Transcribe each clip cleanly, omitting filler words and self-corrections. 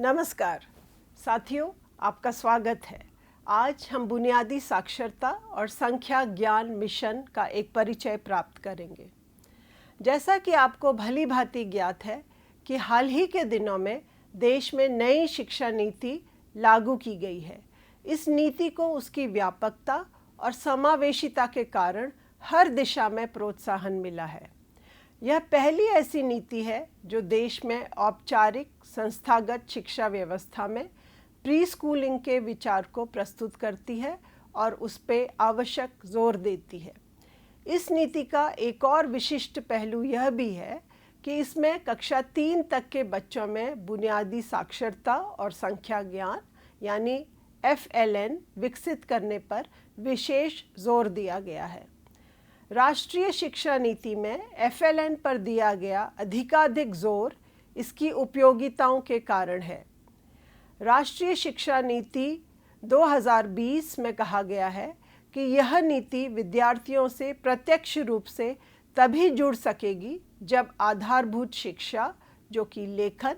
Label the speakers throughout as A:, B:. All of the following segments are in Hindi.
A: नमस्कार साथियों, आपका स्वागत है। आज हम बुनियादी साक्षरता और संख्या ज्ञान मिशन का एक परिचय प्राप्त करेंगे। जैसा कि आपको भली भांति ज्ञात है कि हाल ही के दिनों में देश में नई शिक्षा नीति लागू की गई है। इस नीति को उसकी व्यापकता और समावेशिता के कारण हर दिशा में प्रोत्साहन मिला है। यह पहली ऐसी नीति है जो देश में औपचारिक संस्थागत शिक्षा व्यवस्था में प्री स्कूलिंग के विचार को प्रस्तुत करती है और उस पर आवश्यक जोर देती है। इस नीति का एक और विशिष्ट पहलू यह भी है कि इसमें कक्षा 3 तक के बच्चों में बुनियादी साक्षरता और संख्या ज्ञान यानी FLN विकसित करने पर विशेष जोर दिया गया है। राष्ट्रीय शिक्षा नीति में FLN पर दिया गया अधिकाधिक जोर इसकी उपयोगिताओं के कारण है। राष्ट्रीय शिक्षा नीति 2020 में कहा गया है कि यह नीति विद्यार्थियों से प्रत्यक्ष रूप से तभी जुड़ सकेगी जब आधारभूत शिक्षा, जो कि लेखन,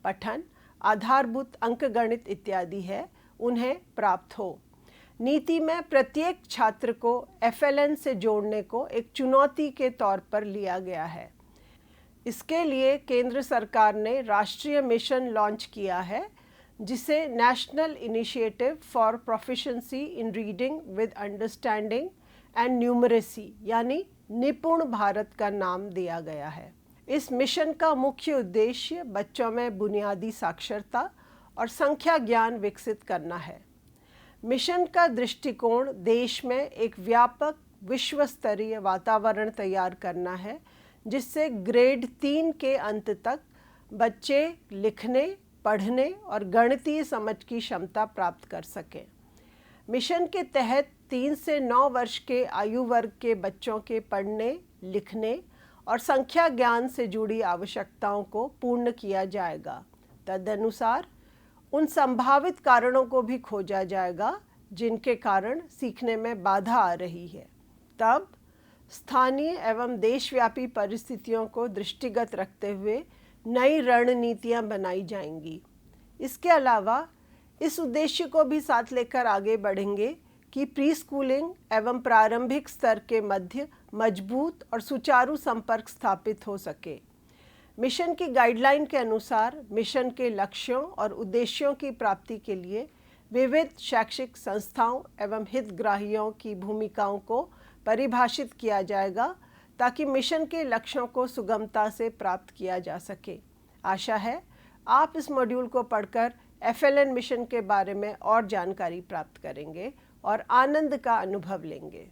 A: पठन, आधारभूत अंकगणित इत्यादि है, उन्हें प्राप्त हो। नीति में प्रत्येक छात्र को FLN से जोड़ने को एक चुनौती के तौर पर लिया गया है। इसके लिए केंद्र सरकार ने राष्ट्रीय मिशन लॉन्च किया है, जिसे national initiative for proficiency in reading with understanding and numeracy यानी निपुण भारत का नाम दिया गया है। इस मिशन का मुख्य उद्देश्य बच्चों में बुनियादी साक्षरता और संख्या ज्ञान विकसित करना है। मिशन का दृष्टिकोण देश में एक व्यापक विश्व स्तरीय वातावरण तैयार करना है, जिससे ग्रेड 3 के अंत तक बच्चे लिखने, पढ़ने और गणितीय समझ की क्षमता प्राप्त कर सकें। मिशन के तहत 3 से 9 वर्ष के आयु वर्ग के बच्चों के पढ़ने, लिखने और संख्या ज्ञान से जुड़ी आवश्यकताओं को पूर्ण किया जाएगा। तदनुसार उन संभावित कारणों को भी खोजा जाएगा जिनके कारण सीखने में बाधा आ रही है। तब स्थानीय एवं देशव्यापी परिस्थितियों को दृष्टिगत रखते हुए नई रणनीतियां बनाई जाएंगी। इसके अलावा इस उद्देश्य को भी साथ लेकर आगे बढ़ेंगे कि प्री स्कूलिंग एवं प्रारंभिक स्तर के मध्य मजबूत और सुचारू संपर्क स्थापित हो सके। मिशन की गाइडलाइन के अनुसार मिशन के लक्ष्यों और उद्देश्यों की प्राप्ति के लिए विविध शैक्षिक संस्थाओं एवं हितग्राहियों की भूमिकाओं को परिभाषित किया जाएगा, ताकि मिशन के लक्ष्यों को सुगमता से प्राप्त किया जा सके। आशा है आप इस मॉड्यूल को पढ़कर FLN मिशन के बारे में और जानकारी प्राप्त करेंगे और आनंद का अनुभव लेंगे।